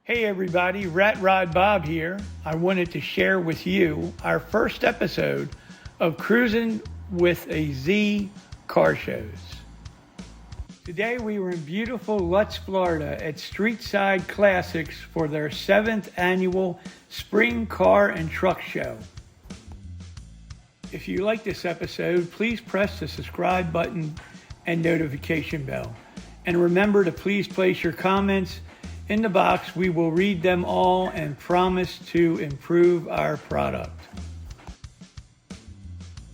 Hey everybody, Rat Rod Bob here. I wanted to share with you our first episode of Cruising with a Z car shows. Today we were in beautiful Lutz, Florida at Streetside Classics for their 7th annual Spring Car and Truck Show. If you like this episode, please press the subscribe button and notification bell. And remember to please place your comments in the box. We will read them all and promise to improve our product.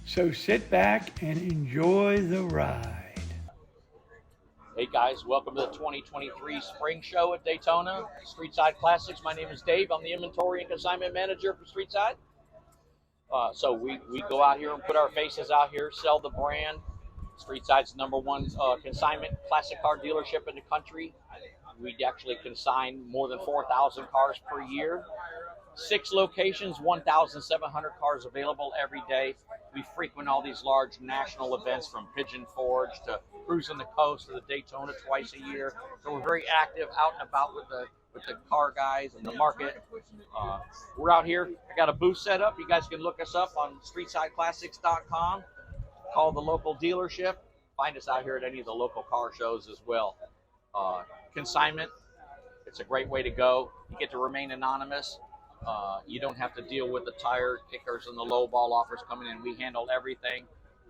So sit back and enjoy the ride. Hey guys, welcome to the 2023 Spring Show at Daytona, Streetside Classics. My name is Dave. I'm the Inventory and Consignment Manager for Streetside. So we go out here and put our faces out here, sell the brand. Streetside's #1 consignment classic car dealership in the country. We actually consign more than 4,000 cars per year. 6 locations, 1,700 cars available every day. We frequent all these large national events from Pigeon Forge to Cruising the Coast to the Daytona twice a year. So we're very active out and about with the car guys and the market. We're out here. I got a booth set up. You guys can look us up on streetsideclassics.com. Call the local dealership. Find us out here at any of the local car shows as well. Consignment, it's a great way to go. You get to remain anonymous. You don't have to deal with the tire kickers and the low ball offers coming in. We handle everything.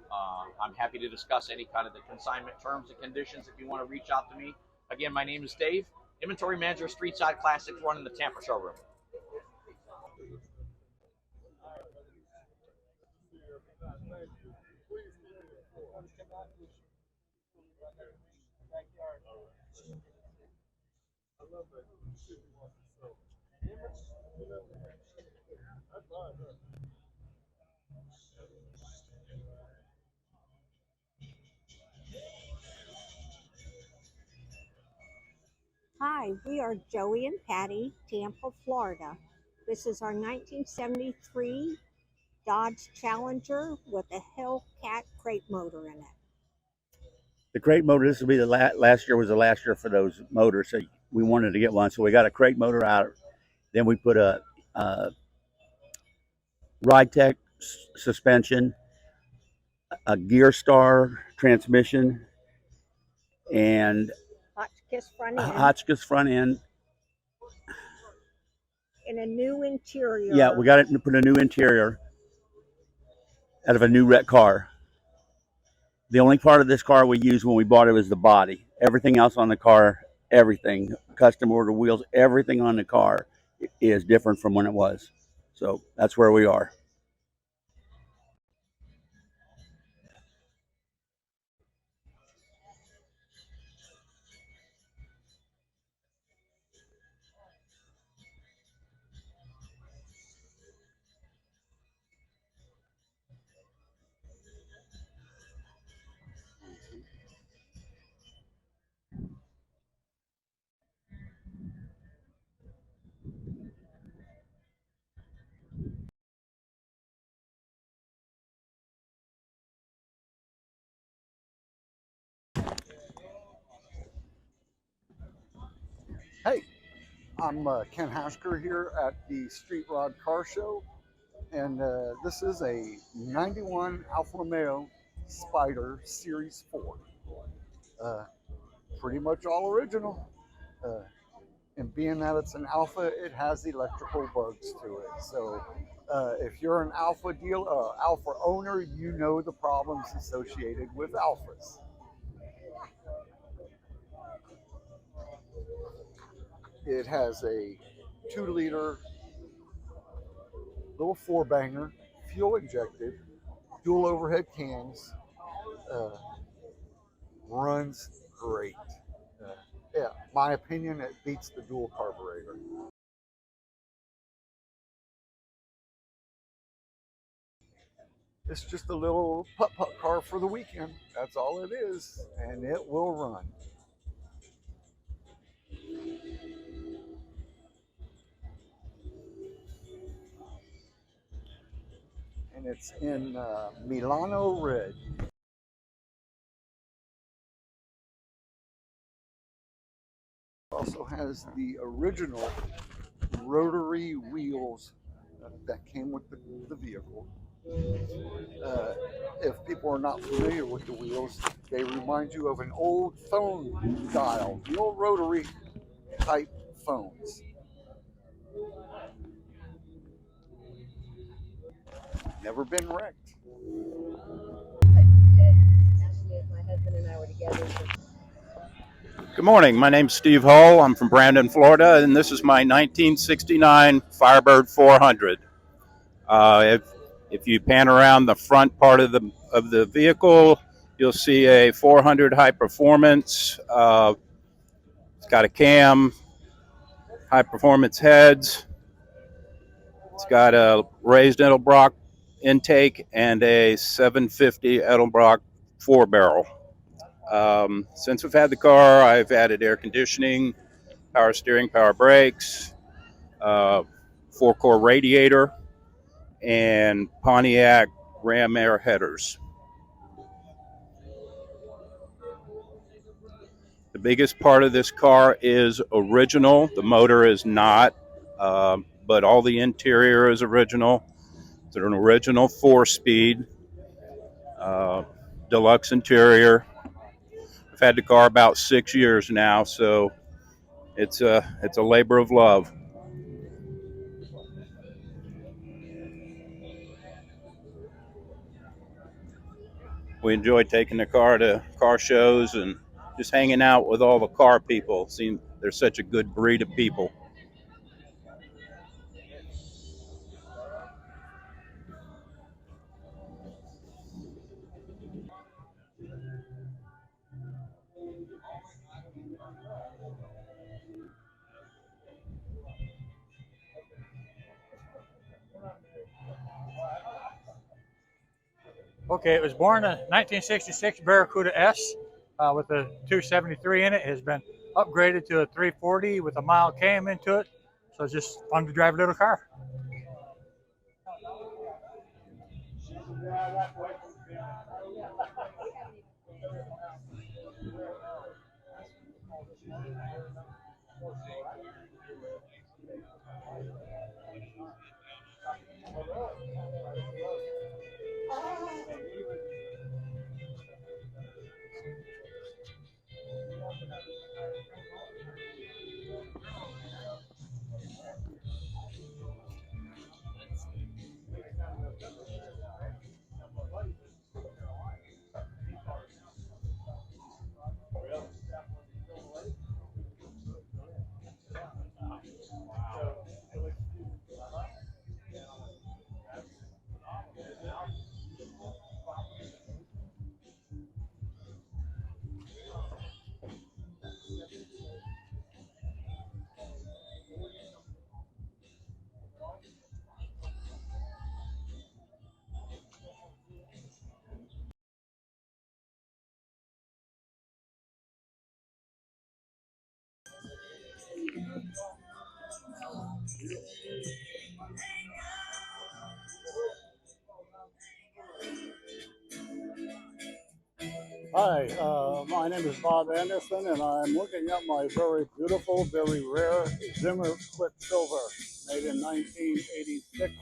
I'm happy to discuss any kind of the consignment terms and conditions if you want to reach out to me. Again, my name is Dave, Inventory Manager, Streetside Classics, running the Tampa showroom. Hi, we are Joey and Patty, Tampa, Florida. This is our 1973 Dodge Challenger with a Hellcat crate motor in it. The crate motor, this will be the last year was the last year for those motors, so we wanted to get one. So we got a crate motor out. Then we put a Ride Tech suspension, a Gear Star transmission, and Hotchkiss front a end Hotchkiss front end. and a new interior. Yeah, we got it to put a new interior out of a new wreck car. The only part of this car we used when we bought it was the body. Everything else on the car, everything, custom order wheels, everything on the car is different from when it was. So that's where we are. Hey, I'm Ken Hasker here at the Street Rod Car Show, and this is a 91 Alfa Romeo Spider Series 4. Pretty much all original. And being that it's an Alfa, it has electrical bugs to it. So if you're an Alfa dealer, Alfa owner, you know the problems associated with Alfas. It has a 2-liter little 4-banger, fuel injected, dual overhead cams, runs great. Yeah, my opinion, it beats the dual carburetor. It's just a little putt-putt car for the weekend. That's all it is, and it will run. And it's in Milano red. Also has the original rotary wheels that came with the vehicle. If people are not familiar with the wheels, they remind you of an old phone dial, the old rotary type phones. Never been wrecked. Good morning. My name's Steve Hull. I'm from Brandon, Florida, and this is my 1969 Firebird 400. If you pan around the front part of the vehicle, you'll see a 400 high performance. It's got a cam, high performance heads. It's got a raised Edelbrock intake and a 750 Edelbrock 4-barrel. Since I've had the car, I've added air conditioning, power steering, power brakes, 4-core radiator, and Pontiac Ram Air headers. The biggest part of this car is original. The motor is not, but all the interior is original. It's an original 4-speed, deluxe interior. I've had the car about 6 years now, so it's a labor of love. We enjoy taking the car to car shows and just hanging out with all the car people. Seeing they're such a good breed of people. Okay, it was born in 1966 Barracuda S with a 273 in it. It has been upgraded to a 340 with a mild cam into it. So it's just fun to drive a little car. Hi, my name is Bob Anderson, and I'm looking at my very beautiful, very rare Zimmer Quicksilver, made in 1986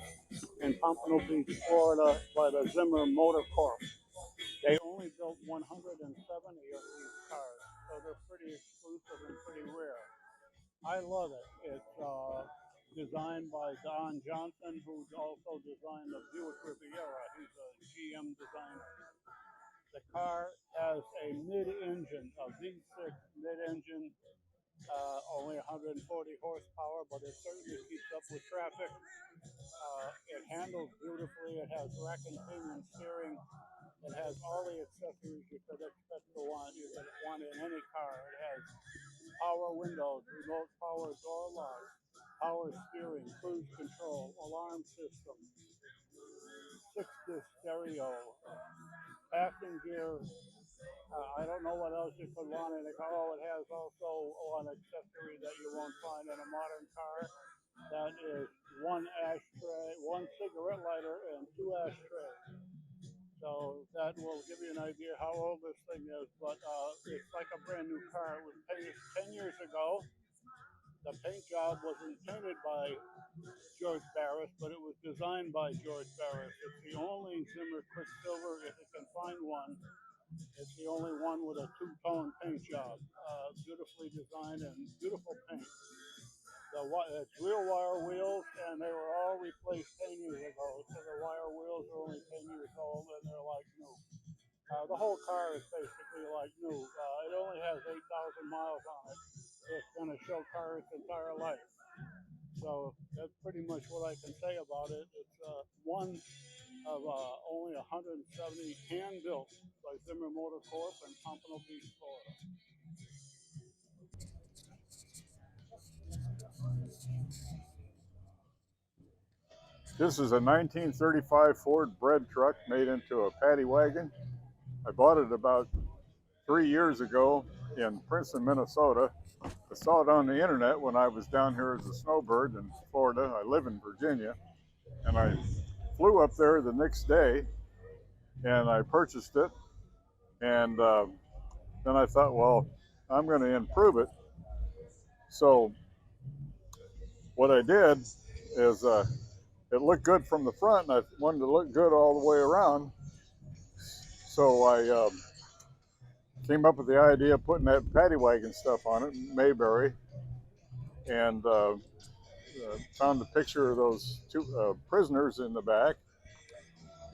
in Pompano Beach, Florida, by the Zimmer Motor Corp. They only built 170 of these cars, so they're pretty exclusive and pretty rare. I love it. It's designed by Don Johnson, who's also designed the Buick Riviera. He's a GM designer. The car has a mid-engine, a V6 mid-engine, only 140 horsepower, but it certainly keeps up with traffic. It handles beautifully. It has rack and pinion steering. It has all the accessories you could expect to want. You could want in any car. It has power windows, remote power door locks, power steering, cruise control, alarm system, 6-disc stereo, passenger. I don't know what else you could want in a car. Oh, it has also an accessory that you won't find in a modern car. That is one ashtray, one cigarette lighter, and 2 ashtrays. So that will give you an idea how old this thing is. But it's like a brand new car. It was 10 years ago. The paint job wasn't painted by George Barris, but it was designed by George Barris. It's the only Zimmer Quicksilver, if it can find one. It's the only one with a two-tone paint job. Beautifully designed and beautiful paint. It's real wire wheels, and they were all replaced 10 years ago. So the wire wheels are only 10 years old, and they're like new. The whole car is basically like new. It only has 8,000 miles on it. It's going to show car its entire life. So that's pretty much what I can say about it. It's one of only 170 hand-built by Zimmer Motor Corp in Pompano Beach, Florida. This is a 1935 Ford bread truck made into a paddy wagon. I bought it about 3 years ago in Princeton, Minnesota. I saw it on the internet when I was down here as a snowbird in Florida. I live in Virginia, and I flew up there the next day and I purchased it. And then I thought, well, I'm going to improve it. So what I did is it looked good from the front, and I wanted to look good all the way around. So I came up with the idea of putting that paddy wagon stuff on it, Mayberry, and found the picture of those two prisoners in the back.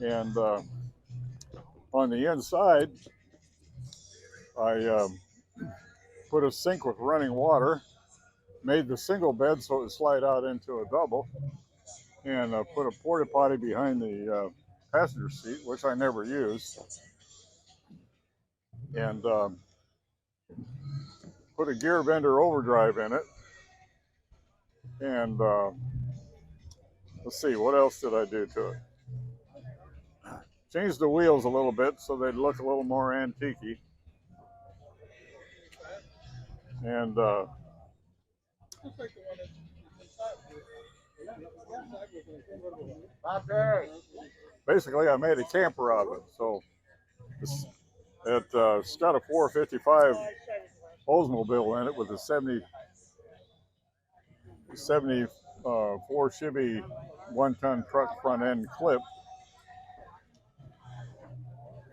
And on the inside, I put a sink with running water, made the single bed so it would slide out into a double, and put a porta potty behind the passenger seat, which I never used, and put a gear bender overdrive in it. And let's see, what else did I do to it? Changed the wheels a little bit so they'd look a little more antique-y. And basically, I made a camper out of it. So it's got a 455 Oldsmobile in it with a 74 Chevy one-ton truck front end clip,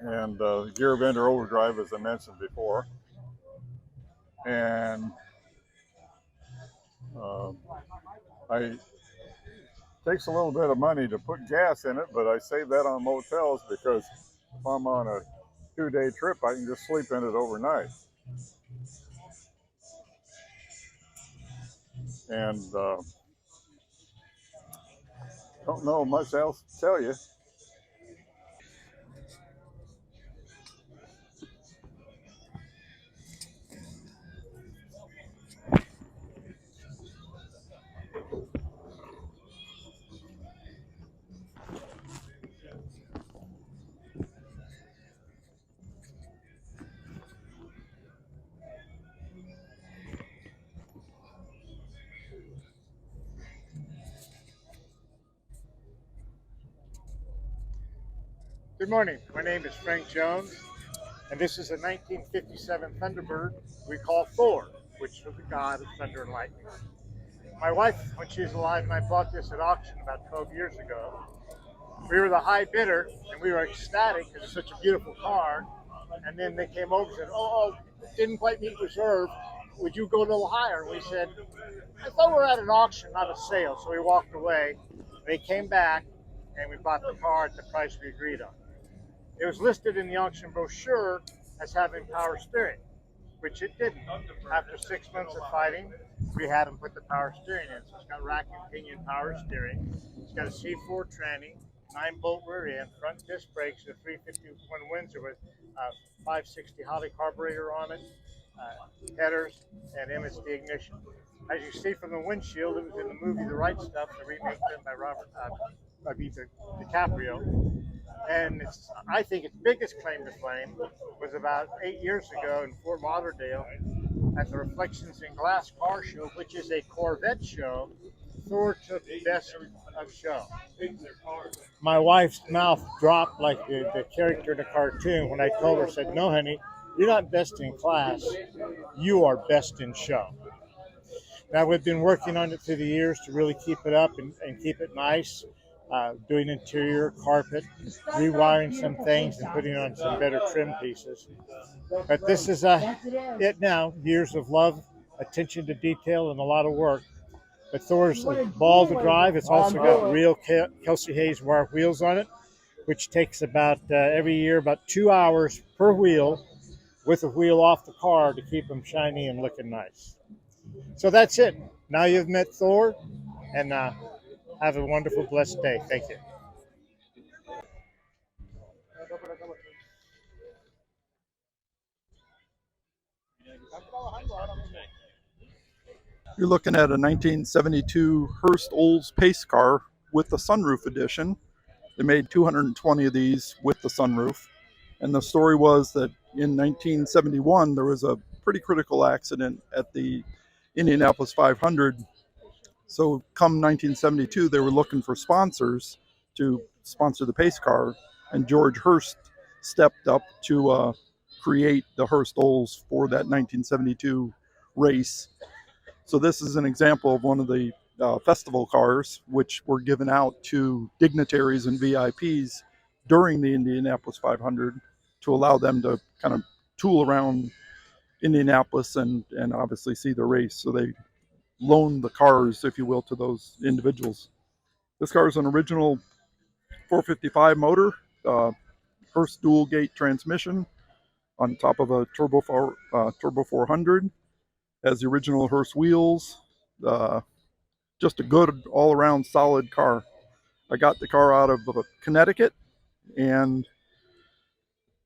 and gear bender overdrive, as I mentioned before. And it takes a little bit of money to put gas in it, but I save that on motels because if I'm on a 2-day trip, I can just sleep in it overnight. And don't know much else to tell you. Good morning. My name is Frank Jones, and this is a 1957 Thunderbird we call Thor, which was the god of thunder and lightning. My wife, when she was alive, and I bought this at auction about 12 years ago. We were the high bidder, and we were ecstatic because it's such a beautiful car. And then they came over and said, oh, didn't quite meet reserve. Would you go a little higher? And we said, I thought we were at an auction, not a sale. So we walked away. They came back, and we bought the car at the price we agreed on. It was listed in the auction brochure as having power steering, which it didn't. After 6 months of fighting, we had them put the power steering in. So it's got rack and pinion power steering. It's got a C4 tranny, 9-bolt rear end, front disc brakes, a 351 Windsor with 560 Holley carburetor on it, headers, and MSD ignition. As you see from the windshield, it was in the movie The Right Stuff, the remake done by DiCaprio. And I think its biggest claim to fame was about 8 years ago in Fort Lauderdale at the Reflections in Glass car show, which is a Corvette show. Thor took best of show. My wife's mouth dropped like the character in the cartoon when I told her, said, no, honey, you're not best in class. You are best in show. Now we've been working on it through the years to really keep it up and keep it nice, doing interior, carpet, rewiring some things and putting on some better trim pieces. But this is it now, years of love, attention to detail, and a lot of work. But Thor's a ball to drive. It's also got real Kelsey Hayes wire wheels on it, which takes about every year about 2 hours per wheel with a wheel off the car to keep them shiny and looking nice. So that's it. Now you've met Thor, and have a wonderful, blessed day. Thank you. You're looking at a 1972 Hurst Olds pace car with the sunroof edition. They made 220 of these with the sunroof. And the story was that in 1971, there was a pretty critical accident at the Indianapolis 500. So come 1972, they were looking for sponsors to sponsor the pace car. And George Hurst stepped up to create the Hurst Olds for that 1972 race. So this is an example of one of the festival cars, which were given out to dignitaries and VIPs during the Indianapolis 500 to allow them to kind of tool around Indianapolis and obviously see the race. So they loaned the cars, if you will, to those individuals. This car is an original 455 motor, Hurst dual gate transmission on top of a turbo 400. Has the original Hurst wheels. Just a good all-around solid car. I got the car out of Connecticut and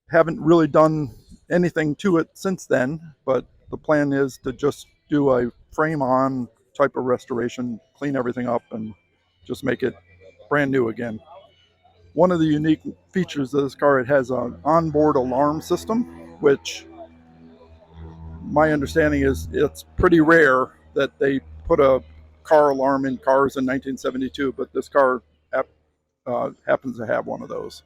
haven't really done anything to it since then, but the plan is to just do a frame-on type of restoration, clean everything up, and just make it brand new again. One of the unique features of this car, it has an onboard alarm system, which my understanding is it's pretty rare that they put a car alarm in cars in 1972, but this car happens to have one of those.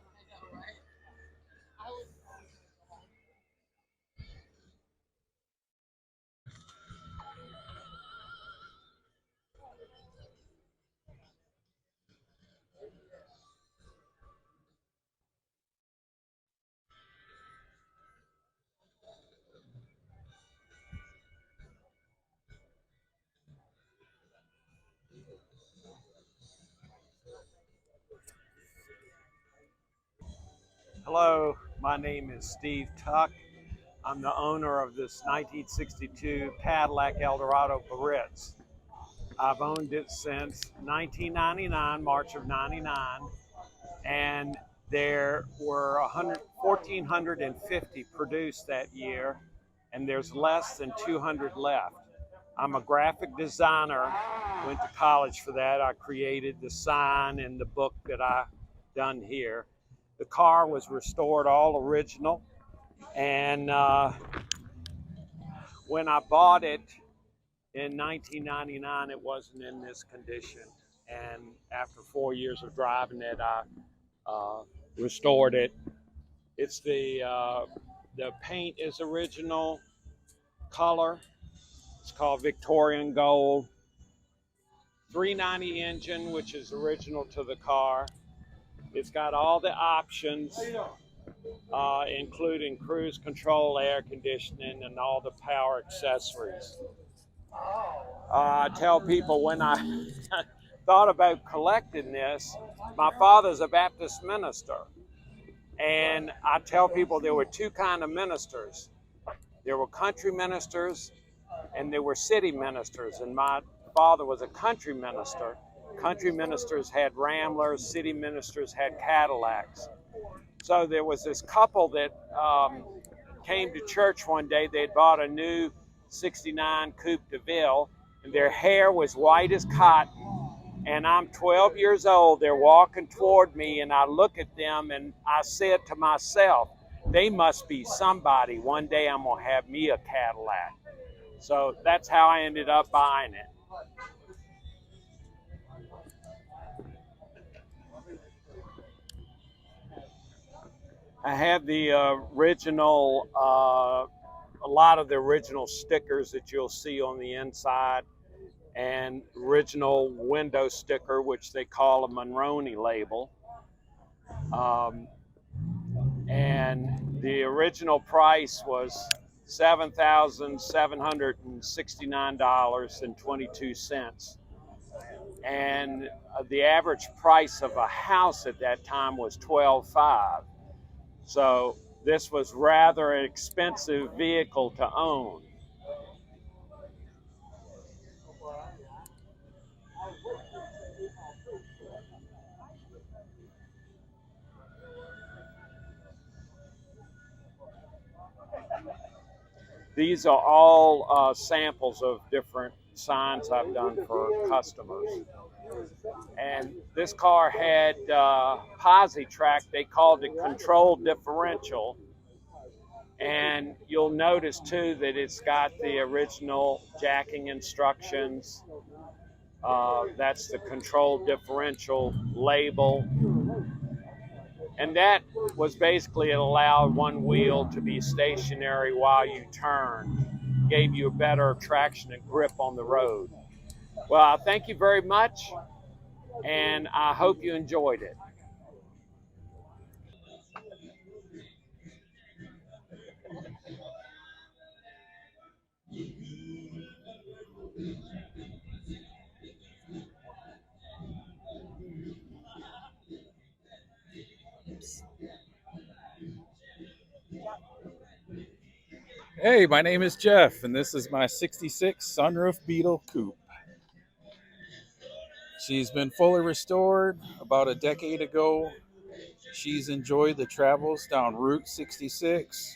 Hello, my name is Steve Tuck. I'm the owner of this 1962 Cadillac Eldorado Blarritz. I've owned it since 1999, March of 99, and there were 1,450 produced that year, and there's less than 200 left. I'm a graphic designer, went to college for that. I created the sign and the book that I've done here. The car was restored all original, and when I bought it in 1999, it wasn't in this condition. And after 4 years of driving it, I restored it. It's the paint is original color. It's called Victorian Gold. 390 engine, which is original to the car. It's got all the options, including cruise control, air conditioning, and all the power accessories. I tell people when I thought about collecting this, my father's a Baptist minister. And I tell people there were two kinds of ministers. There were country ministers and there were city ministers. And my father was a country minister. Country ministers had Ramblers, city ministers had Cadillacs. So there was this couple that came to church one day. They had bought a new 69 Coupe de Ville, and their hair was white as cotton. And I'm 12 years old. They're walking toward me, and I look at them, and I said to myself, they must be somebody. One day I'm going to have me a Cadillac. So that's how I ended up buying it. I have the original, a lot of the original stickers that you'll see on the inside. and original window sticker, which they call a Monroney label. And the original price was $7,769.22. And the average price of a house at that time was $12,500. So this was rather an expensive vehicle to own. These are all samples of different signs I've done for customers. And this car had posi-track. They called it controlled differential. And you'll notice too that it's got the original jacking instructions. That's the controlled differential label. And that was basically, it allowed one wheel to be stationary while you turned. Gave you a better traction and grip on the road. Well, thank you very much, and I hope you enjoyed it. Hey, my name is Jeff, and this is my 66 sunroof Bettle Coupe. She's been fully restored about a decade ago. She's enjoyed the travels down Route 66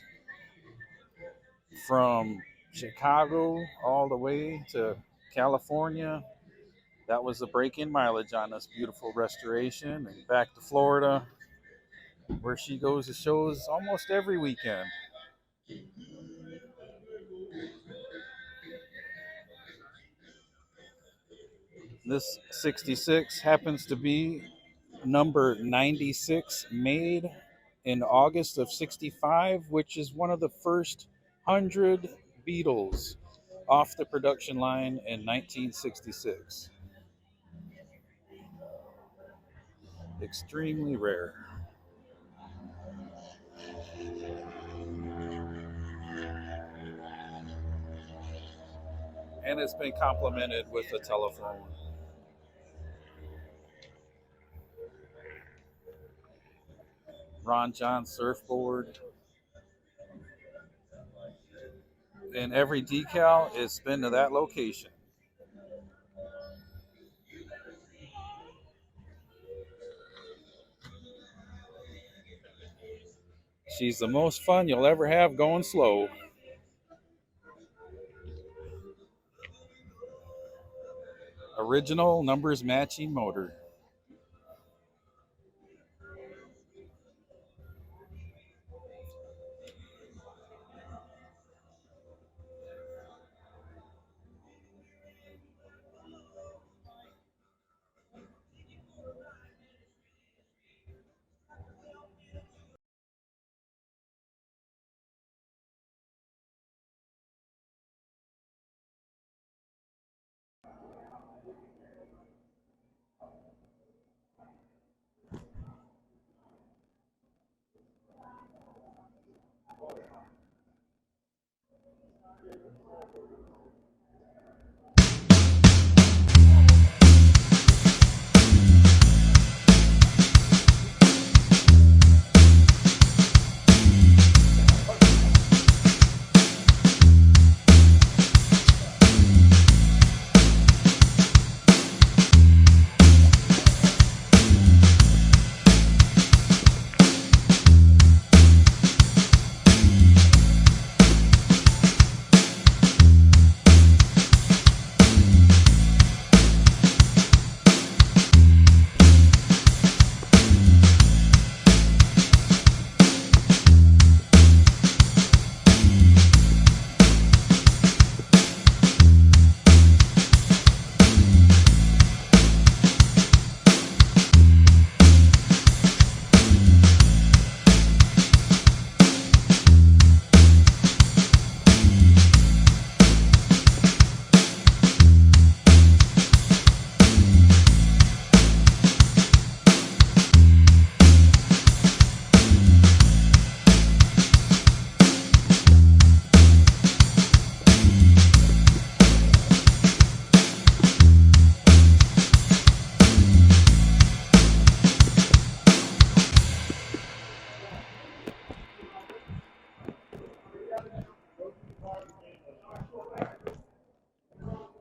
from Chicago all the way to California. That was the break-in mileage on this beautiful restoration, and back to Florida, where she goes to shows almost every weekend. This 66 happens to be number 96, made in August of 65, which is one of the first 100 Beetles off the production line in 1966. Extremely rare. And it's been complemented with a telephone. Ron John surfboard. And every decal is been to that location. She's the most fun you'll ever have going slow. Original numbers matching motor.